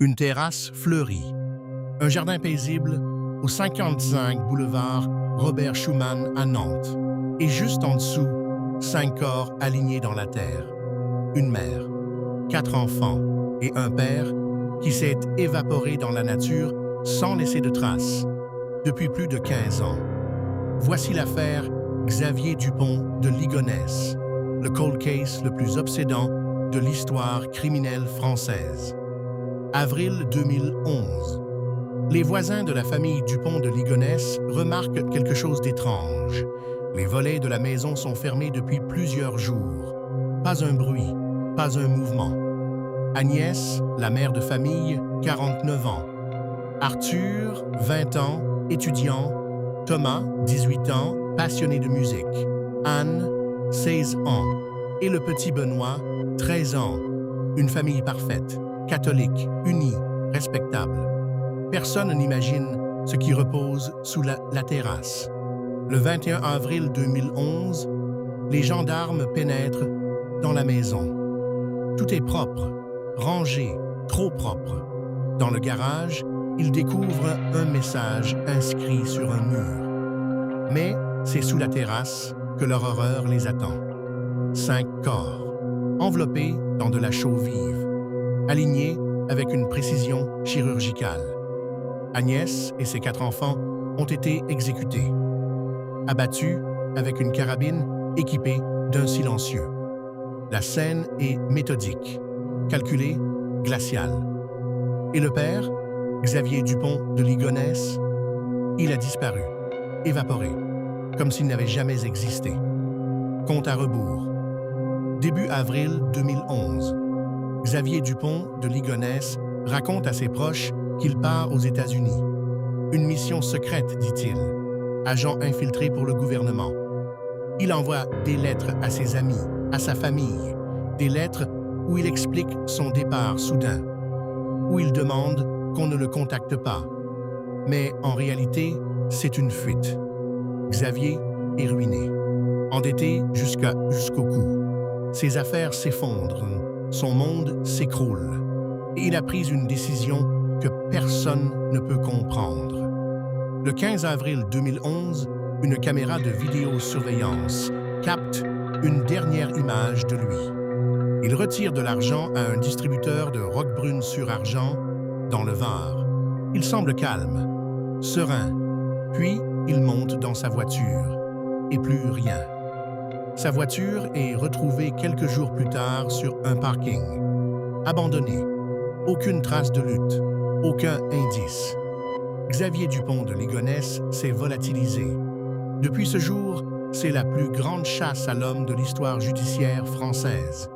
Une terrasse fleurie. Un jardin paisible au 55 boulevard Robert Schumann à Nantes. Et juste en dessous, 5 corps alignés dans la terre. Une mère, 4 enfants et un père qui s'est évaporé dans la nature sans laisser de traces depuis plus de 15 ans. Voici l'affaire Xavier Dupont de Ligonnès, le cold case le plus obsédant de l'histoire criminelle française. Avril 2011. Les voisins de la famille Dupont de Ligonnès remarquent quelque chose d'étrange. Les volets de la maison sont fermés depuis plusieurs jours. Pas un bruit, pas un mouvement. Agnès, la mère de famille, 49 ans. Arthur, 20 ans, étudiant. Thomas, 18 ans, passionné de musique. Anne, 16 ans. Et le petit Benoît, 13 ans. Une famille parfaite, catholique, unie, respectable. Personne n'imagine ce qui repose sous la terrasse. Le 21 avril 2011, les gendarmes pénètrent dans la maison. Tout est propre, rangé, trop propre. Dans le garage, ils découvrent un message inscrit sur un mur. Mais c'est sous la terrasse que leur horreur les attend. 5 corps, enveloppés dans de la chaux vive, alignés avec une précision chirurgicale. Agnès et ses 4 enfants ont été exécutés, abattus avec une carabine équipée d'un silencieux. La scène est méthodique, calculée, glaciale. Et le père, Xavier Dupont de Ligonnès, il a disparu, évaporé, comme s'il n'avait jamais existé. Compte à rebours. Début avril 2011. Xavier Dupont de Ligonnès raconte à ses proches qu'il part aux États-Unis. Une mission secrète, dit-il, agent infiltré pour le gouvernement. Il envoie des lettres à ses amis, à sa famille, des lettres où il explique son départ soudain, où il demande qu'on ne le contacte pas. Mais en réalité, c'est une fuite. Xavier est ruiné, endetté jusqu'au cou. Ses affaires s'effondrent, son monde s'écroule. Et il a pris une décision que personne ne peut comprendre. Le 15 avril 2011, une caméra de vidéosurveillance capte une dernière image de lui. Il retire de l'argent à un distributeur de Roquebrune-sur-Argent, dans le Var. Il semble calme, serein, puis il monte dans sa voiture, et plus rien. Sa voiture est retrouvée quelques jours plus tard sur un parking, abandonnée. Aucune trace de lutte, aucun indice. Xavier Dupont de Ligonnès s'est volatilisé. Depuis ce jour, c'est la plus grande chasse à l'homme de l'histoire judiciaire française.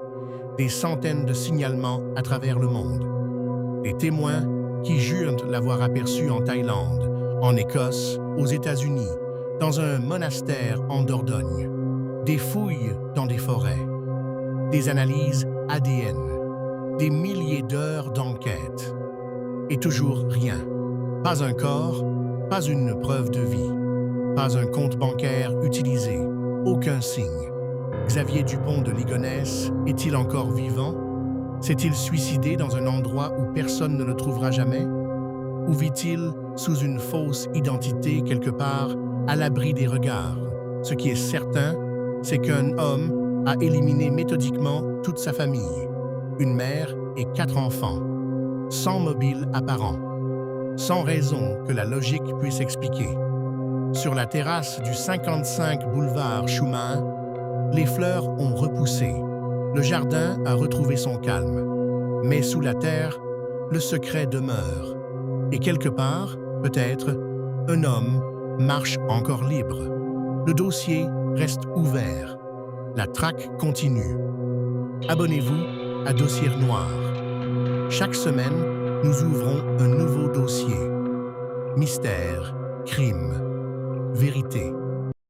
Des centaines de signalements à travers le monde. Des témoins qui jurent l'avoir aperçu en Thaïlande, en Écosse, aux États-Unis, dans un monastère en Dordogne. Des fouilles dans des forêts. Des analyses ADN. Des milliers d'heures d'enquête. Et toujours rien. Pas un corps, pas une preuve de vie. Pas un compte bancaire utilisé. Aucun signe. Xavier Dupont de Ligonnès est-il encore vivant? S'est-il suicidé dans un endroit où personne ne le trouvera jamais? Ou vit-il sous une fausse identité quelque part à l'abri des regards? Ce qui est certain, c'est qu'un homme a éliminé méthodiquement toute sa famille, une mère et 4 enfants, sans mobile apparent, sans raison que la logique puisse expliquer. Sur la terrasse du 55 boulevard Schumann, les fleurs ont repoussé, le jardin a retrouvé son calme. Mais sous la terre, le secret demeure. Et quelque part, peut-être, un homme marche encore libre. Le dossier reste ouvert. La traque continue. Abonnez-vous à Dossier Noir. Chaque semaine, nous ouvrons un nouveau dossier. Mystère, crime, vérité.